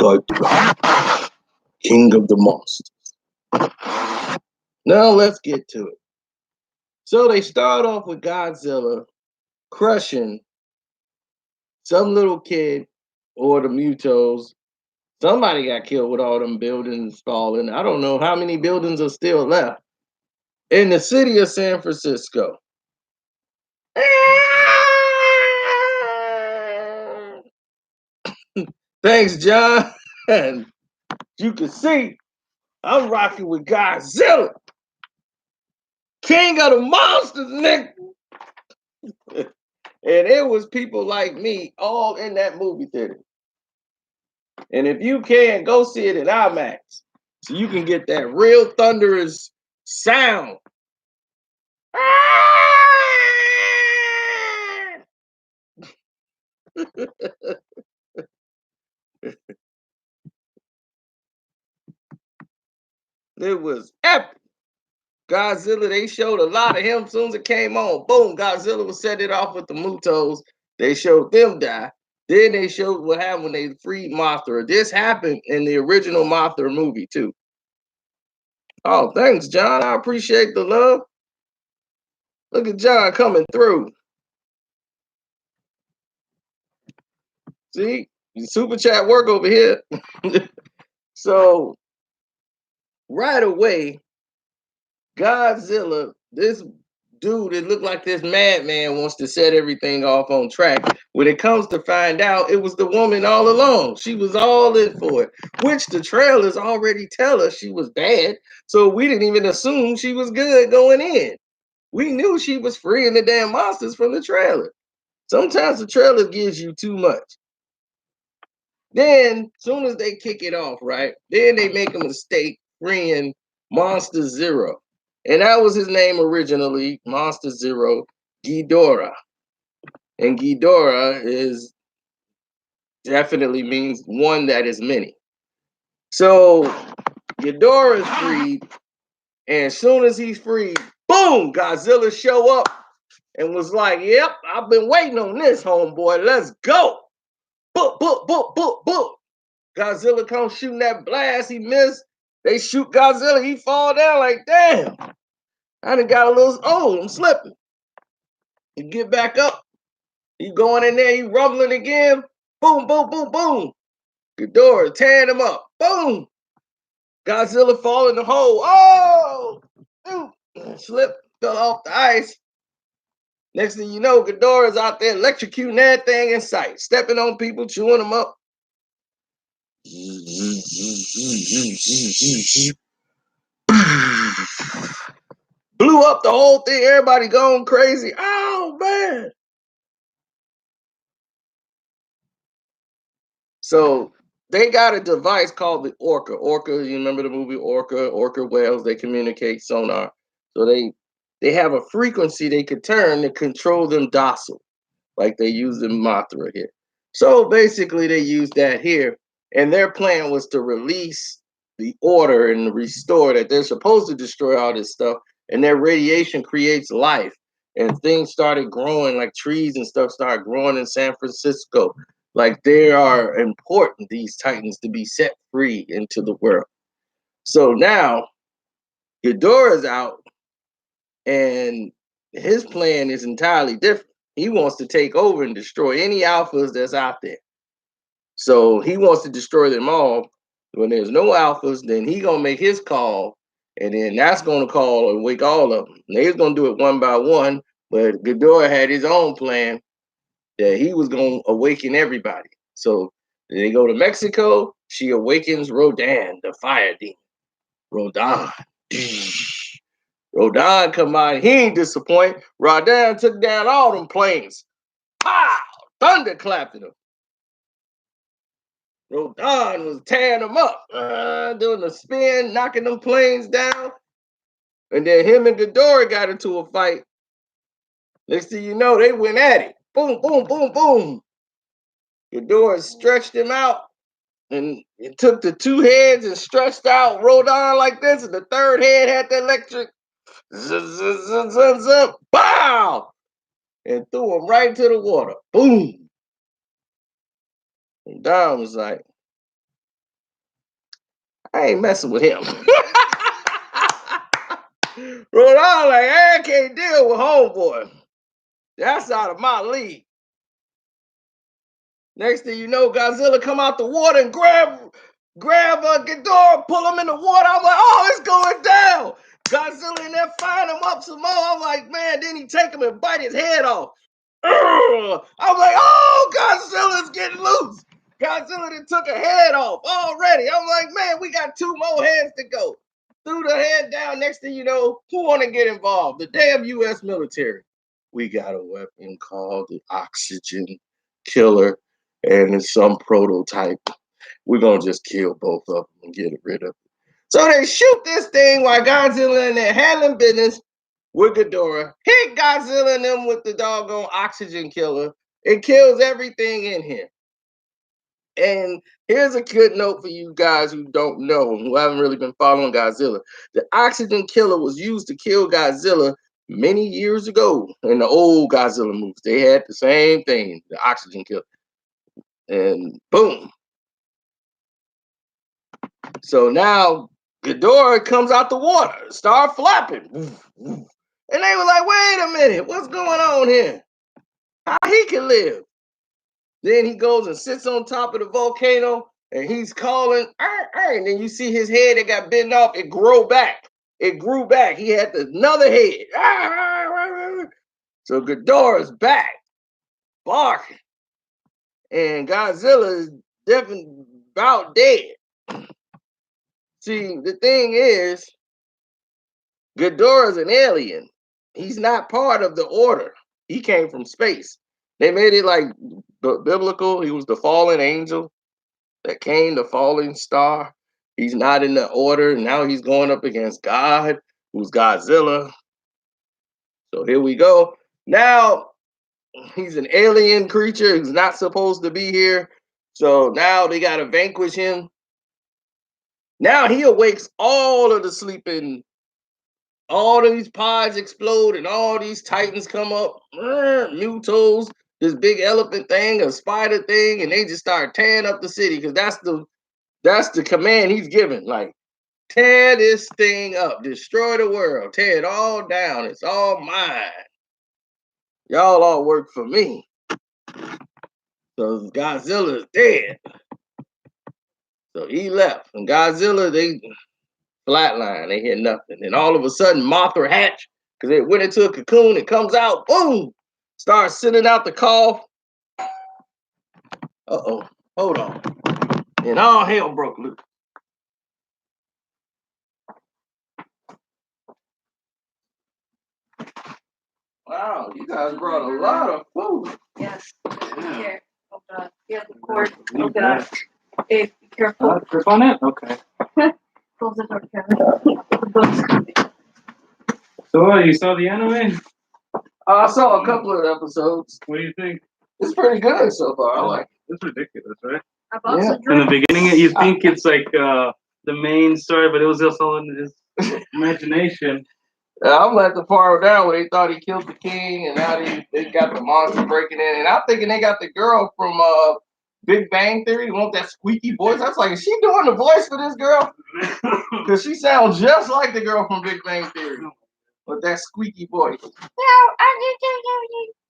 fight the king of the monsters. Now let's get to it. So they start off with Godzilla crushing some little kid or the Mutos. Somebody got killed with all them buildings falling. I don't know how many buildings are still left in the city of San Francisco. Thanks, John. And you can see I'm rocking with Godzilla, king of the monsters, nigga. And it was people like me all in that movie theater. And if you can, go see it in IMAX so you can get that real thunderous sound. It was epic. Godzilla, they showed a lot of him as soon as it came on. Boom, Godzilla was set it off with the Mutos. They showed them die. Then they showed what happened when they freed Mothra. This happened in the original Mothra movie, too. Oh, thanks, John. I appreciate the love. Look at John coming through. See, super chat work over here. So, right away, Godzilla, this dude, it looked like this madman wants to set everything off on track. When it comes to find out, it was the woman all along. She was all in for it, which the trailers already tell us she was bad. So we didn't even assume she was good going in. We knew she was freeing the damn monsters from the trailer. Sometimes the trailer gives you too much. Then, soon as they kick it off, right? Then they make a mistake freeing Monster Zero. And that was his name originally, Monster Zero, Ghidorah. And Ghidorah is definitely means one that is many. So Ghidorah is freed, and as soon as he's freed, boom, Godzilla show up and was like, "Yep, I've been waiting on this, homeboy. Let's go!" Boop, boop, boop, boop, boop. Godzilla comes shooting that blast. He missed. They shoot Godzilla. He fall down like, damn. I done got a little, oh, I'm slipping. He get back up. He going in there. He rumbling again. Boom, boom, boom, boom. Ghidorah tearing him up. Boom. Godzilla fall in the hole. Oh, dude. Slip, fell off the ice. Next thing you know, Ghidorah's out there electrocuting everything in sight, stepping on people, chewing them up. Blew up the whole thing. Everybody going crazy. Oh, man. So they got a device called the Orca. Orca, you remember the movie Orca? Orca whales, they communicate sonar. So they have a frequency they could turn to control them docile, like they use in Mothra here. So basically they use that here. And their plan was to release the order and restore that. They're supposed to destroy all this stuff, and their radiation creates life. And things started growing, like trees and stuff started growing in San Francisco. Like they are important, these titans, to be set free into the world. So now Ghidorah's out, and his plan is entirely different. He wants to take over and destroy any alphas that's out there. So he wants to destroy them all. When there's no alphas, then he gonna make his call, and then that's gonna call and wake all of them. And he's gonna do it one by one, but Ghidorah had his own plan that he was gonna awaken everybody. So they go to Mexico. She awakens Rodan, the fire demon. Rodan. Rodan come out. He ain't disappointed. Rodan took down all them planes. Pow! Thunder clapping them. Rodan was tearing them up, doing the spin, knocking them planes down. And then him and Ghidorah got into a fight. Next thing you know, they went at it. Boom, boom, boom, boom. Ghidorah stretched him out, and it took the two heads and stretched out Rodan like this, and the third head had the electric. Bow! And threw him right into the water. Boom. And Don was like, I ain't messing with him. Bro, I was like, I can't deal with homeboy. That's out of my league. Next thing you know, Godzilla come out the water and grab Ghidorah, pull him in the water. I'm like, oh, it's going down. Godzilla in there firing him up some more. I'm like, man, then he take him and bite his head off. I'm like, oh, Godzilla's getting loose. Godzilla then took a head off already. I'm like, man, we got 2 more heads to go. Threw the head down. Next thing you know, who want to get involved? The damn U.S. military. We got a weapon called the oxygen killer, and it's some prototype. We're gonna just kill both of them and get rid of it. So they shoot this thing while Godzilla in there handling business with Ghidorah. Hit Godzilla and them with the doggone oxygen killer. It kills everything in here. And here's a good note for you guys who don't know, who haven't really been following Godzilla. The oxygen killer was used to kill Godzilla many years ago in the old Godzilla movies. They had the same thing, the oxygen killer. And boom. So now Ghidorah comes out the water, start flapping. And they were like, wait a minute, what's going on here? How he can live? Then he goes and sits on top of the volcano and he's calling, and then you see his head that got bitten off, it grew back. It grew back. He had another head. So Ghidorah's back, barking. And Godzilla is definitely about dead. See, the thing is, Ghidorah's an alien. He's not part of the order. He came from space. They made it like biblical. He was the fallen angel that came, the falling star. He's not in the order. Now he's going up against God, who's Godzilla. So here we go. Now he's an alien creature who's not supposed to be here. So now they got to vanquish him. Now he awakes all of the sleeping. All of these pods explode and all these titans come up. Mutos, this big elephant thing, a spider thing, and they just start tearing up the city because that's the command he's given. Like, tear this thing up, destroy the world, tear it all down. It's all mine. Y'all all work for me. So Godzilla is dead. So he left. And Godzilla, they flatline, they hear nothing. And all of a sudden, Mothra hatch, because it went into a cocoon, it comes out, boom, starts sending out the cough. Uh-oh, hold on. And all hell broke loose. Wow, you guys brought a lot of food. Yes. Here. Oh God. Yeah, the cord. Oh God. Hey, be careful. Grip on it? Okay. Close the door, Kevin. The book's coming. So you saw the anime? I saw a couple of episodes. What do you think? It's pretty good so far. I like it. It's ridiculous, right? I bought some In the drinks. beginning, you think it's like the main story, but it was just all in his imagination. I'm at the part down where they thought he killed the king, and now they got the monster breaking in. And I'm thinking they got the girl from Big Bang Theory, want that squeaky voice. I was like, is she doing the voice for this girl? Because she sounds just like the girl from Big Bang Theory with that squeaky voice.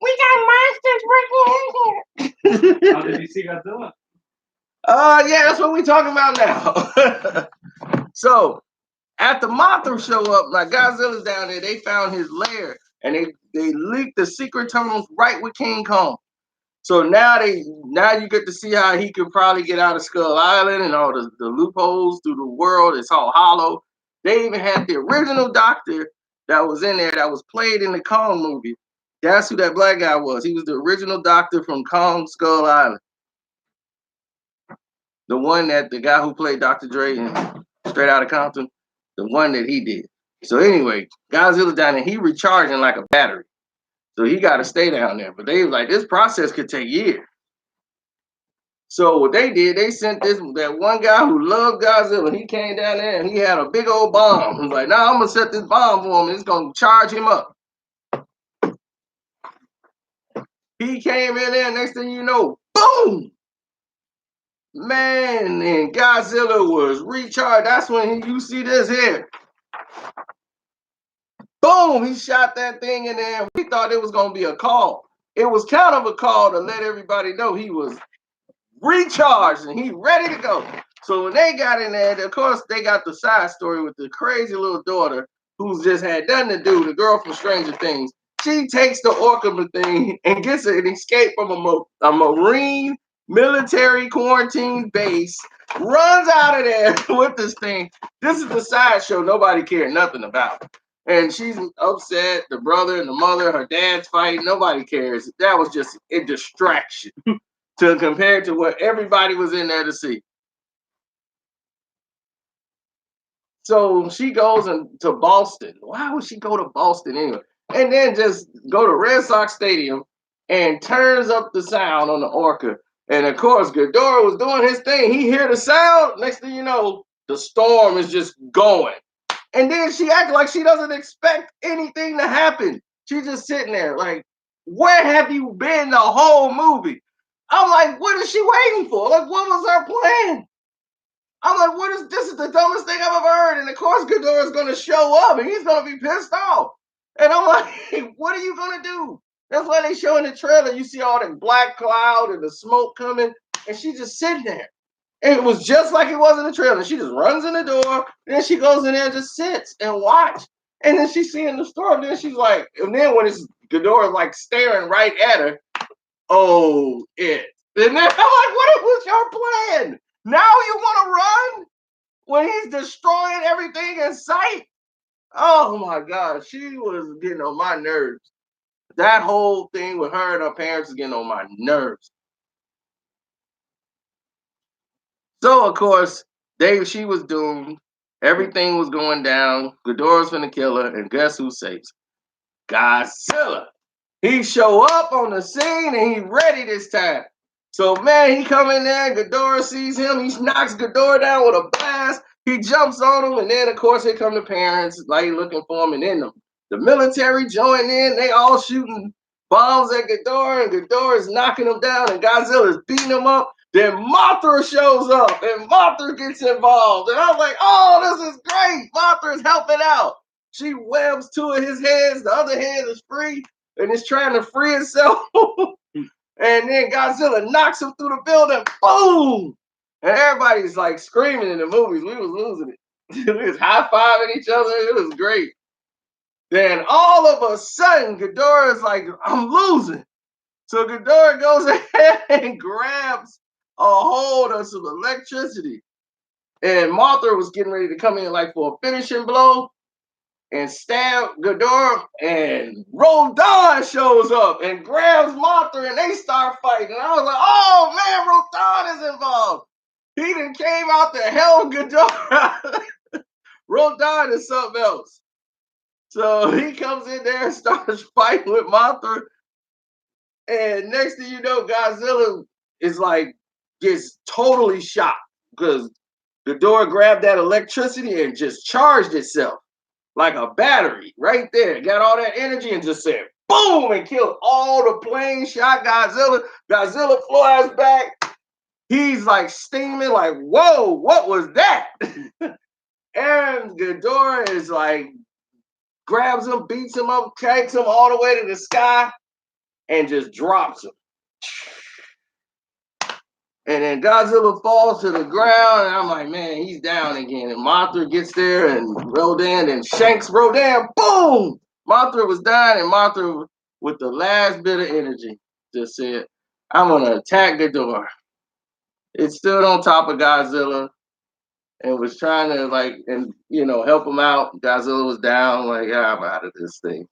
We got monsters breaking in here. How did you see Godzilla? Yeah, that's what we talking about now. So after Mothra show up, like Godzilla's down there, they found his lair and they leaked the secret tunnels right with King Kong. So now you get to see how he could probably get out of Skull Island and all the loopholes through the world. It's all hollow. They even had the original doctor that was in there that was played in the Kong movie. That's who that black guy was. He was the original doctor from Kong Skull Island. The one that the guy who played Dr. Dre in Straight Outta Compton, the one that he did. So anyway, Godzilla down there, he recharging like a battery. So he got to stay down there. But they was like, this process could take years. So what they did, they sent that one guy who loved Godzilla. He came down there and he had a big old bomb. He was like, nah, I'm gonna set this bomb for him. It's gonna charge him up. He came in there, next thing you know, boom! Man, and Godzilla was recharged. That's when you see this here. Boom, he shot that thing in there. We thought it was going to be a call. It was kind of a call to let everybody know he was recharged and he ready to go. So when they got in there, of course, they got the side story with the crazy little daughter who's just had nothing to do, the girl from Stranger Things. She takes the orca thing and gets an escape from a Marine military quarantine base, runs out of there with this thing. This is the sideshow nobody cared nothing about. And she's upset, the brother and the mother, her dad's fighting, nobody cares. That was just a distraction to compare to what everybody was in there to see. So she goes to Boston. Why would she go to Boston anyway? And then just go to Red Sox Stadium and turns up the sound on the orca. And of course, Ghidorah was doing his thing. He hear the sound. Next thing you know, the storm is just going. And then she acts like she doesn't expect anything to happen. She's just sitting there like, where have you been the whole movie? I'm like, what is she waiting for? Like, what was her plan? I'm like, this is the dumbest thing I've ever heard. And of course, Ghidorah's going to show up and he's going to be pissed off. And I'm like, what are you going to do? That's why they show in the trailer, you see all the black cloud and the smoke coming. And she's just sitting there. And it was just like it was in the trailer. She just runs in the door. Then she goes in there and just sits and watch. And then she's seeing the storm. Then she's like, and then when it's Ghidorah like staring right at her, oh, it. And then I'm like, what was your plan? Now you want to run when he's destroying everything in sight? Oh my God, she was getting on my nerves. That whole thing with her and her parents is getting on my nerves. So of course, she was doomed. Everything was going down. Ghidorah's gonna kill her, and guess who saves her? Godzilla. He show up on the scene and he ready this time. So man, he come in there, Ghidorah sees him, he knocks Ghidorah down with a blast, he jumps on him, and then of course here come the parents, like looking for him, and then the military join in, they all shooting bombs at Ghidorah, and Ghidorah is knocking him down, and Godzilla is beating him up. Then Mothra shows up, and Mothra gets involved, and I was like, oh, this is great, Mothra is helping out. She webs two of his heads, the other head is free, and it's trying to free itself. And then Godzilla knocks him through the building. Boom! And everybody's like screaming in the movies. We was losing it. We was high-fiving each other. It was great. Then all of a sudden, Ghidorah is like, I'm losing. So Ghidorah goes ahead and grabs a hold of some electricity. And Mothra was getting ready to come in like for a finishing blow and stab Ghidorah, and Rodan shows up and grabs Mothra, and they start fighting. And I was like, oh man, Rodan is involved. He done came out to help Ghidorah. Rodan is something else. So he comes in there and starts fighting with Mothra. And next thing you know, Godzilla is like, gets totally shocked because Ghidorah grabbed that electricity and just charged itself like a battery right there. Got all that energy and just said boom and killed all the planes, shot Godzilla. Godzilla flies back. He's like steaming, like, whoa, what was that? And Ghidorah is like, grabs him, beats him up, takes him all the way to the sky, and just drops him. And then Godzilla falls to the ground, and I'm like, man, he's down again. And Mothra gets there, and Rodan and shanks Rodan. Boom! Mothra was dying, and Mothra, with the last bit of energy, just said, I'm going to attack Ghidorah. It stood on top of Godzilla and was trying to, like, and help him out. Godzilla was down, like, I'm out of this thing.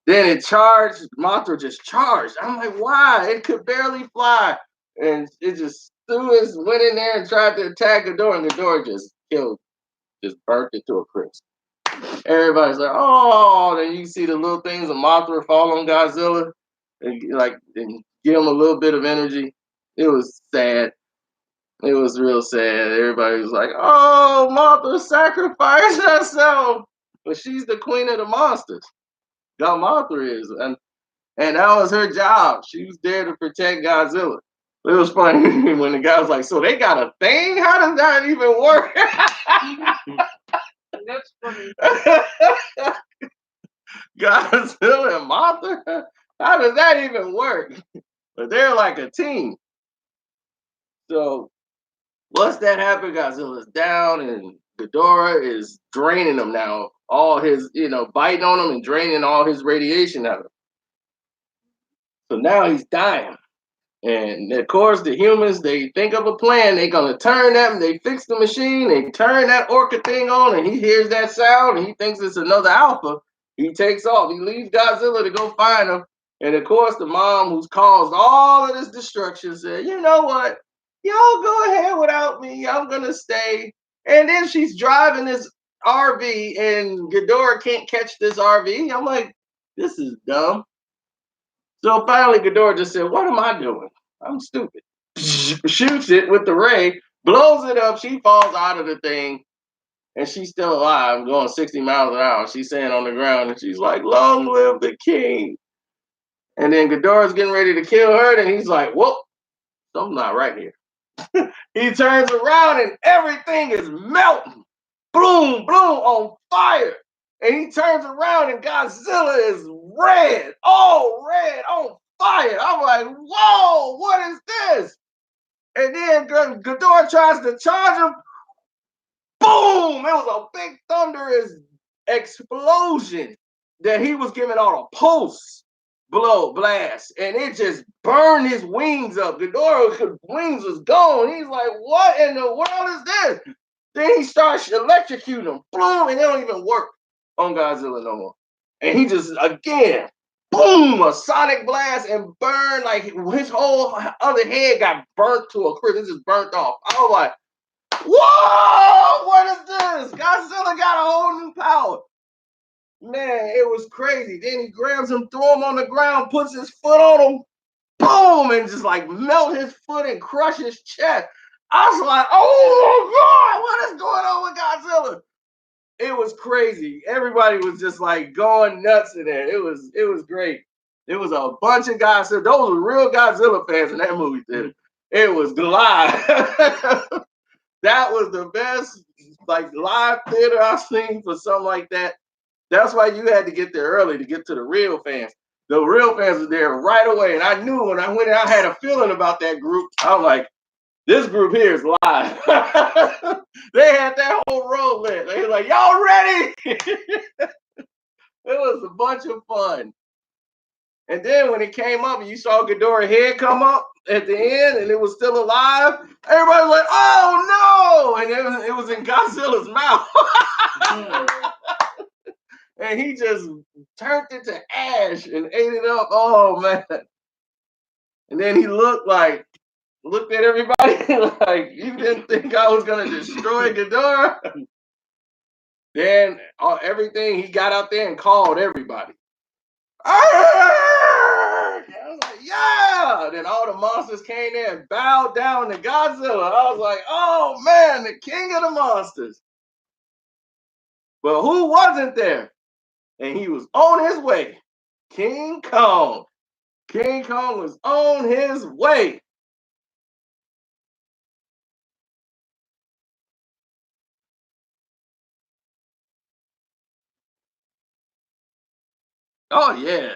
Then it charged. Mothra just charged. I'm like, why? It could barely fly. And it just went in there and tried to attack Ghidorah, and Ghidorah just burnt it to a crisp. Everybody's like, oh, then you see the little things of Mothra fall on Godzilla and give him a little bit of energy. It was sad. It was real sad. Everybody was like, oh, Mothra sacrificed herself. But she's the queen of the monsters. God, Mothra is. And that was her job. She was there to protect Godzilla. It was funny when the guy was like, "So they got a thing? How does that even work?" That's funny. Godzilla and Mothra? How does that even work? But they're like a team. So once that happened, Godzilla's down and Ghidorah is draining him now. All his, biting on him and draining all his radiation out of him. So now he's dying. And of course, the humans, they think of a plan. They're going to turn that, they fix the machine, they turn that orca thing on, and he hears that sound, and he thinks it's another alpha. He takes off. He leaves Godzilla to go find him. And of course, the mom who's caused all of this destruction said, you know what? Y'all go ahead without me. I'm going to stay. And then she's driving this RV, and Ghidorah can't catch this RV. I'm like, this is dumb. So finally, Ghidorah just said, what am I doing? I'm stupid. Shoots it with the ray, blows it up. She falls out of the thing, and she's still alive, going 60 miles an hour. She's saying on the ground, and she's like, long live the king. And then Ghidorah's getting ready to kill her, and he's like, whoop, something's not right here. He turns around, and everything is melting. Boom, boom, on fire. And he turns around, and Godzilla is red, all red, on fire. I'm like, whoa, what is this? And then Ghidorah tries to charge him. Boom! It was a big thunderous explosion that he was giving on a pulse blast, and it just burned his wings up. Ghidorah's wings was gone. He's like, what in the world is this? Then he starts electrocuting them. Boom, and they don't even work on Godzilla no more. And he just, again, boom, a sonic blast and burn, like his whole other head got burnt to a crisp. It just burnt off. I was like, whoa, what is this? Godzilla got a whole new power. Man, it was crazy. Then he grabs him, throw him on the ground, puts his foot on him, boom, and just like melt his foot and crush his chest. I was like, oh my God, what is going on with Godzilla? It was crazy. Everybody was just like going nuts in there. It was great. It was a bunch of Godzilla. Those were real Godzilla fans in that movie theater. It was live. That was the best like live theater I've seen for something like that. That's why you had to get there early to get to the real fans. The real fans were there right away. And I knew when I went in, I had a feeling about that group. I was like, this group here is live. They had that whole row lit. They were like, y'all ready? It was a bunch of fun. And then when it came up and you saw Ghidorah's head come up at the end and it was still alive, everybody was like, oh no! And it was in Godzilla's mouth. And he just turned it to ash and ate it up. Oh man. And then he looked at everybody like, you didn't think I was gonna destroy Ghidorah? Then everything, he got out there and called everybody. I was like, yeah. Then all the monsters came in and bowed down to Godzilla. I was like, oh man, the king of the monsters. But who wasn't there? And he was on his way. King Kong. King Kong was on his way. Oh yeah.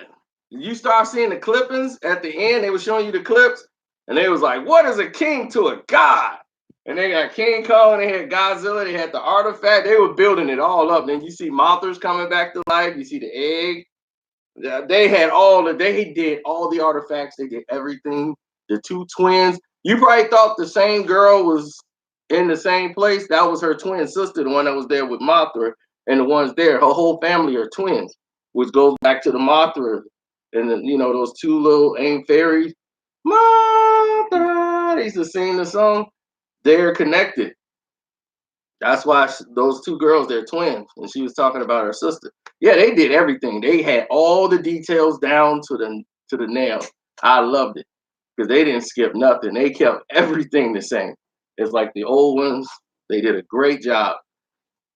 You start seeing the clippings at the end, they were showing you the clips, and they was like, what is a king to a god? And they got King Kong, they had Godzilla, they had the artifact, they were building it all up. Then you see Mothra's coming back to life, you see the egg. They did all the artifacts, they did everything. The two twins. You probably thought the same girl was in the same place. That was her twin sister, the one that was there with Mothra, and the ones there, her whole family are twins, which goes back to the Mothra and those two little ain't fairies. Mothra, they used to sing the song. They're connected. That's why those two girls, they're twins. And she was talking about her sister. Yeah, they did everything. They had all the details down to the nail. I loved it because they didn't skip nothing. They kept everything the same. It's like the old ones. They did a great job.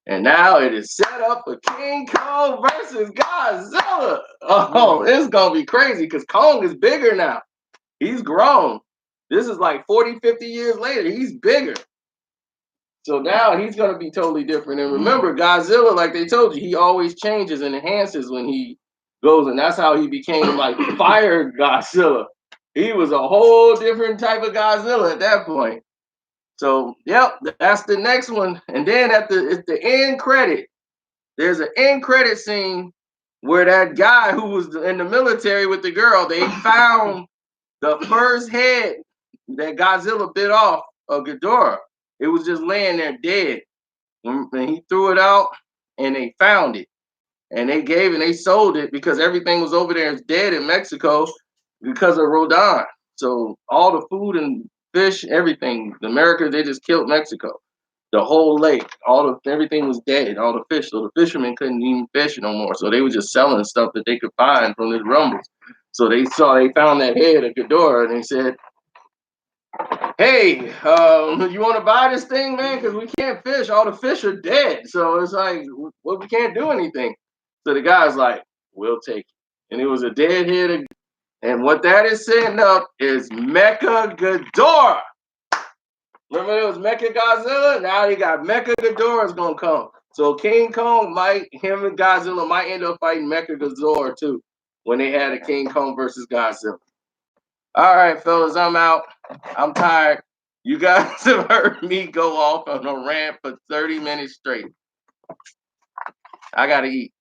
And now it is set up for King Kong versus Godzilla. Oh, it's gonna be crazy because Kong is bigger now. He's grown. This is like 40, 50 years later. He's bigger. So now he's going to be totally different. And remember, Godzilla, like they told you, he always changes and enhances when he goes. And that's how he became like Fire Godzilla. He was a whole different type of Godzilla at that point. So, yep, that's the next one. And then at the end credit, there's an end credit scene where that guy who was in the military with the girl, they found the first head that Godzilla bit off of Ghidorah. It was just laying there dead. And he threw it out and they found it. And they sold it because everything was over there is dead in Mexico because of Rodan. So all the food and fish, everything, America, they just killed Mexico. The whole lake, everything was dead, all the fish. So the fishermen couldn't even fish no more. So they were just selling stuff that they could find from the rumbles. So they found that head of Ghidorah and they said, hey, you want to buy this thing, man? Because we can't fish. All the fish are dead. So it's like, well, we can't do anything. So the guy's like, we'll take it. And it was a dead head. And what that is setting up is Mecha Ghidorah. Remember it was Mecha Godzilla? Now they got Mecha Ghidorah is going to come. So King Kong him and Godzilla might end up fighting Mecha Ghidorah too when they had a King Kong versus Godzilla. All right, fellas, I'm out. I'm tired. You guys have heard me go off on a rant for 30 minutes straight. I got to eat.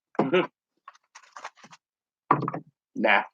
Now.